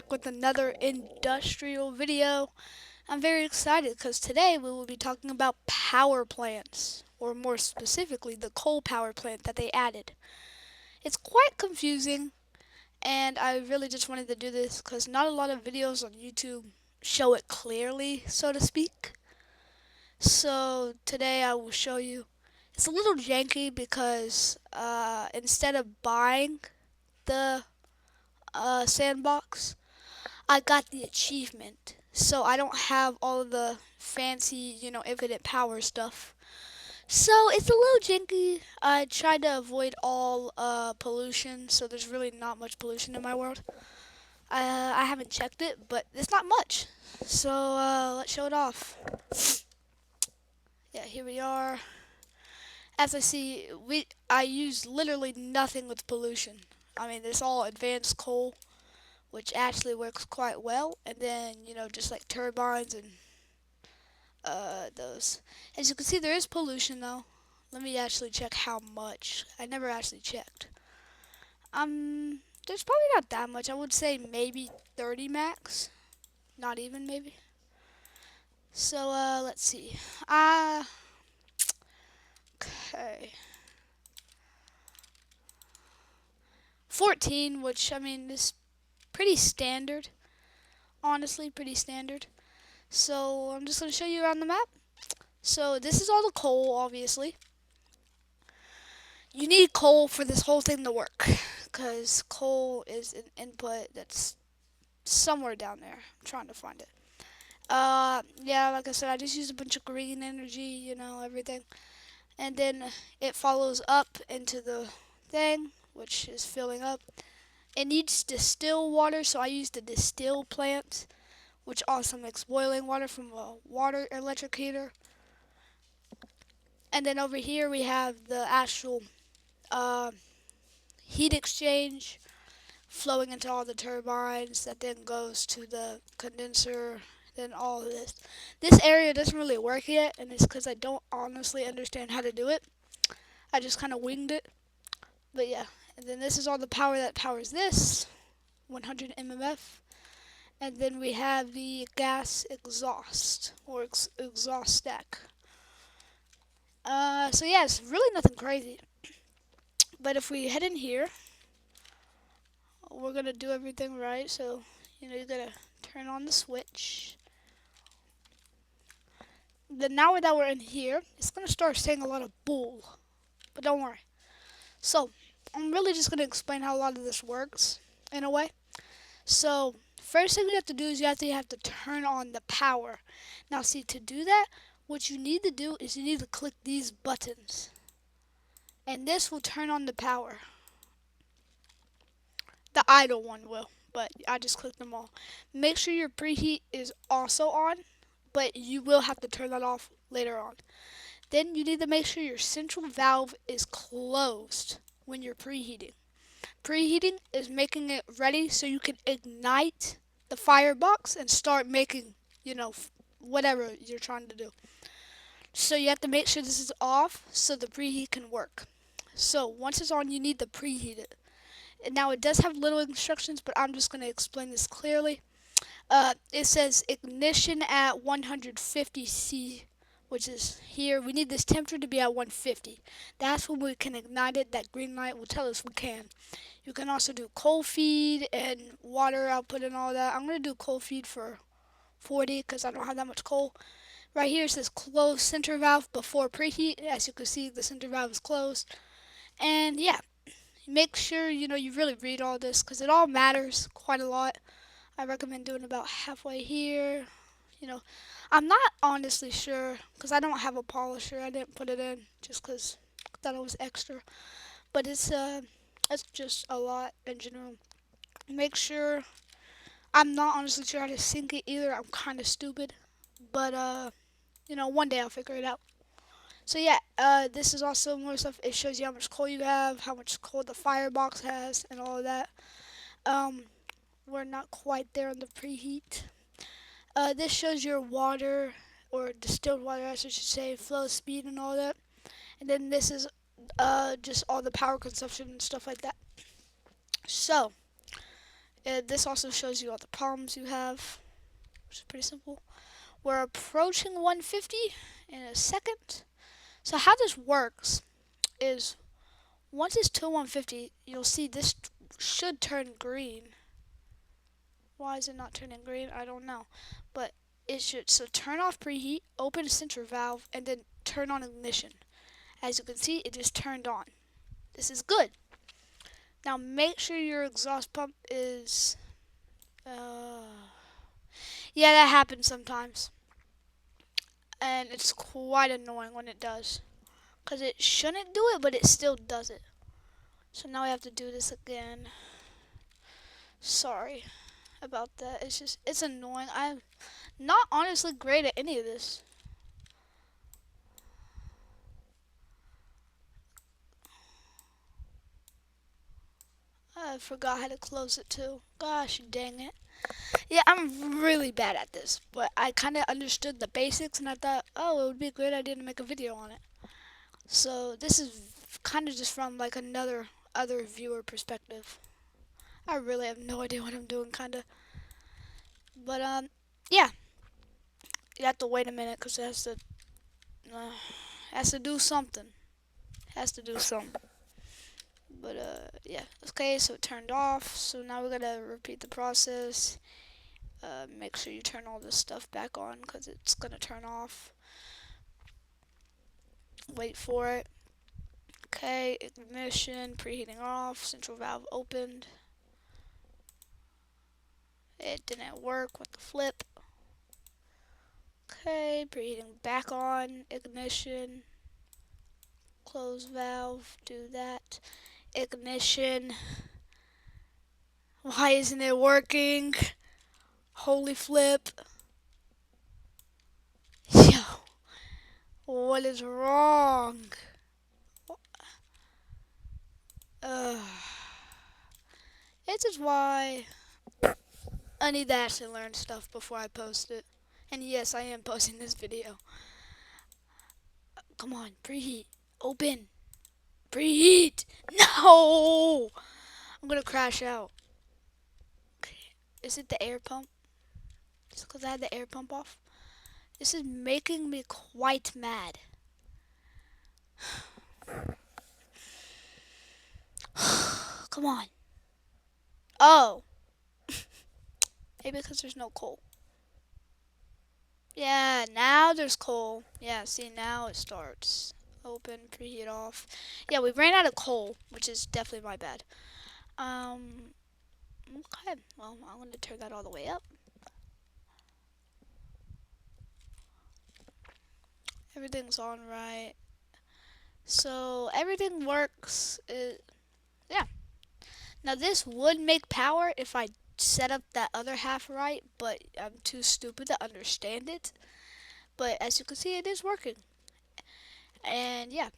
back with another industrial video. I'm very excited because today we will be talking about power plants, or more specifically, the coal power plant that they added. It's quite confusing, and I really just wanted to do this because not a lot of videos on YouTube show it clearly, so to speak. So today I will show you. It's a little janky because instead of buying the sandbox, I got the achievement. So I don't have all of the fancy, infinite power stuff. So it's a little janky. I tried to avoid all pollution, so there's really not much pollution in my world. I haven't checked it, but it's not much. So let's show it off. Yeah, here we are. As I see, I use literally nothing with pollution. I mean, it's all advanced coal, which actually works quite well. And then, just like turbines and those. As you can see, there is pollution though. Let me actually check how much. I never actually checked. There's probably not that much. I would say maybe 30 max. Not even maybe. So let's see. Okay. 14, which I mean is pretty standard. Honestly, pretty standard. So I'm just gonna show you around the map. So this is all the coal, obviously. You need coal for this whole thing to work, because coal is an input that's somewhere down there. I'm trying to find it. Yeah, like I said, I just use a bunch of green energy, everything. And then it follows up into the thing, which is filling up. It needs distill water, so I use the distill plant, which also makes boiling water from a water electric heater. And then over here we have the actual uh, heat exchange flowing into all the turbines that then goes to the condenser, then all of this. This area doesn't really work yet, and it's because I don't honestly understand how to do it. I just kind of winged it. But yeah, and then this is all the power that powers this, 100 mmf. And then we have the gas exhaust, or exhaust stack. So yeah, it's really nothing crazy. But if we head in here, we're gonna do everything right. So, you're gonna turn on the switch. Then now that we're in here, it's gonna start saying a lot of bull. But don't worry. So, I'm really just gonna explain how a lot of this works in a way. So, first thing you have to do is you have to turn on the power. Now, see, to do that, what you need to do is you need to click these buttons. And this will turn on the power. The idle one will, but I just clicked them all. Make sure your preheat is also on, but you will have to turn that off later on. Then you need to make sure your central valve is closed when you're preheating. Preheating is making it ready so you can ignite the firebox and start making, whatever you're trying to do. So you have to make sure this is off so the preheat can work. So once it's on, you need to preheat it. And now it does have little instructions, but I'm just going to explain this clearly. It says ignition at 150 C, which is here. We need this temperature to be at 150. That's when we can ignite it. That green light will tell us we can. You can also do coal feed and water output and all that. I'm going to do coal feed for 40 because I don't have that much coal. Right here it says close center valve before preheat. As you can see, the center valve is closed. And yeah, make sure you really read all this because it all matters quite a lot. I recommend doing about halfway here. You know, I'm not honestly sure because I don't have a polisher. I didn't put it in just because I thought it was extra. But it's just a lot in general. Make sure. I'm not honestly sure how to sync it either. I'm kind of stupid, but one day I'll figure it out. So yeah, this is also more stuff. It shows you how much coal you have, how much coal the firebox has, and all of that. Um, we're not quite there on the preheat. This shows your water, or distilled water, I should say, flow speed and all that. And then this is just all the power consumption and stuff like that. So, This also shows you all the problems you have, which is pretty simple. We're approaching 150 in a second. So how this works is once it's to 150, you'll see this should turn green. Why is it not turning green? I don't know. But it should. So turn off preheat, open center valve, and then turn on ignition. As you can see, it just turned on. This is good. Now make sure your exhaust pump is... yeah, that happens sometimes. And it's quite annoying when it does. Because it shouldn't do it, but it still does it. So now we have to do this again. Sorry about that. It's annoying. I'm not honestly great at any of this. I forgot how to close it too. Gosh dang it. Yeah, I'm really bad at this, but I kind of understood the basics and I thought, oh, it would be a great idea to make a video on it. So this is kind of just from like another other viewer perspective. I really have no idea what I'm doing, kind of. But yeah, you have to wait a minute because it has to do something. Has to do something. But yeah, okay. So it turned off. So now we're gonna repeat the process. Make sure you turn all this stuff back on because it's gonna turn off. Wait for it. Okay, ignition, preheating off, central valve opened. It didn't work. What the flip? Okay, preheating back on, ignition, close valve, do that. Ignition. Why isn't it working? Holy flip. Yo, what is wrong? This is why I need to actually learn stuff before I post it. And yes, I am posting this video. Come on, preheat. Open. Preheat. No! I'm gonna crash out. Okay. Is it the air pump? It's because I had the air pump off. This is making me quite mad. Come on. Oh. Maybe because there's no coal. Yeah, now there's coal. Yeah, see, now it starts. Open, preheat off. Yeah, we ran out of coal, which is definitely my bad. Okay, well, I'm going to turn that all the way up. Everything's on right. So, everything works. Yeah. Now, this would make power if I set up that other half right, but I'm too stupid to understand it. But as you can see, it is working. And yeah,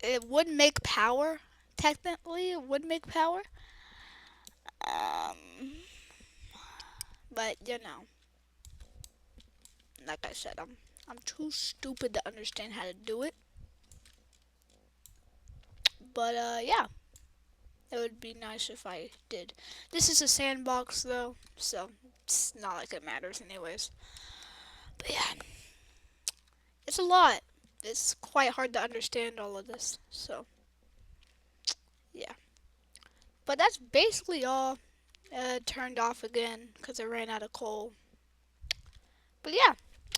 it would make power. Technically, it would make power. But you know, like I said, I'm too stupid to understand how to do it. But yeah, it would be nice if I did. This is a sandbox though, so it's not like it matters anyways. But yeah, it's a lot. It's quite hard to understand all of this. So yeah, but that's basically all. Turned off again because I ran out of coal. But yeah,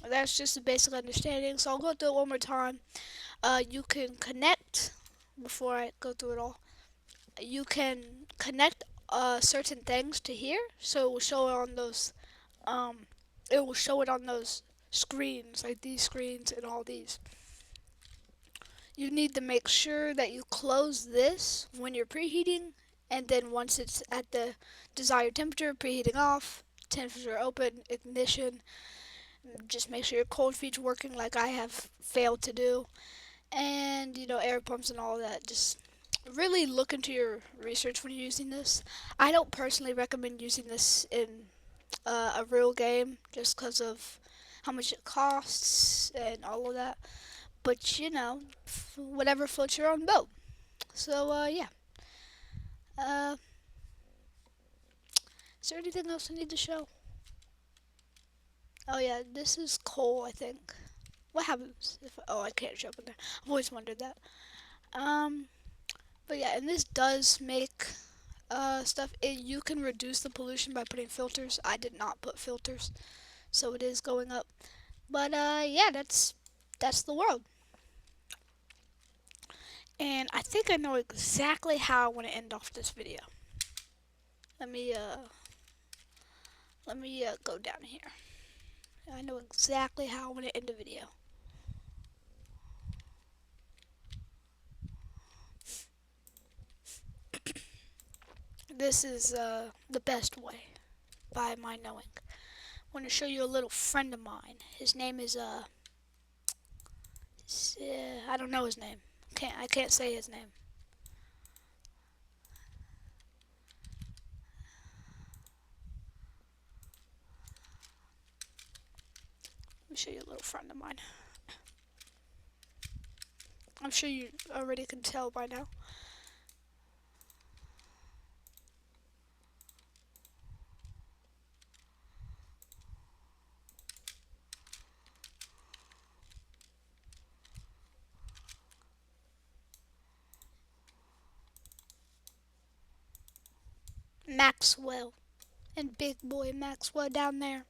that's just a basic understanding. So I'll go through it one more time. You can connect, before I go through it all, you can connect certain things to here. So it will show it on those, it will show it on those screens, like these screens and all these. You need to make sure that you close this when you're preheating, and then once it's at the desired temperature, preheating off, temperature open, ignition. Just make sure your cold feed's working like I have failed to do. And, you know, air pumps and all that. Just really look into your research when you're using this. I don't personally recommend using this in a real game just because of how much it costs and all of that. But, you know, whatever floats your own boat. So, yeah. Is there anything else I need to show? Oh yeah, this is coal, I think. What happens if, oh, I can't jump in there. I've always wondered that. Um, but yeah, and this does make stuff. You can reduce the pollution by putting filters. I did not put filters, so it is going up. But yeah, that's the world. And I think I know exactly how I want to end off this video. Let me go down here. I know exactly how I want to end the video. This is the best way, by my knowing. I want to show you a little friend of mine. His name is I don't know his name. I can't say his name. Let me show you a little friend of mine. I'm sure you already can tell by now. Maxwell. And big boy Maxwell down there.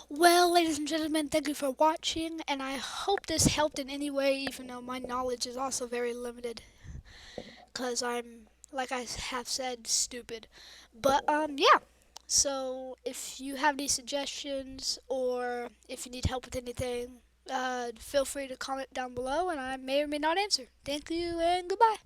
Well, ladies and gentlemen, thank you for watching, and I hope this helped in any way, even though my knowledge is also very limited, because I'm, like I have said, stupid. But, yeah. So, if you have any suggestions, or if you need help with anything, feel free to comment down below, and I may or may not answer. Thank you, and goodbye.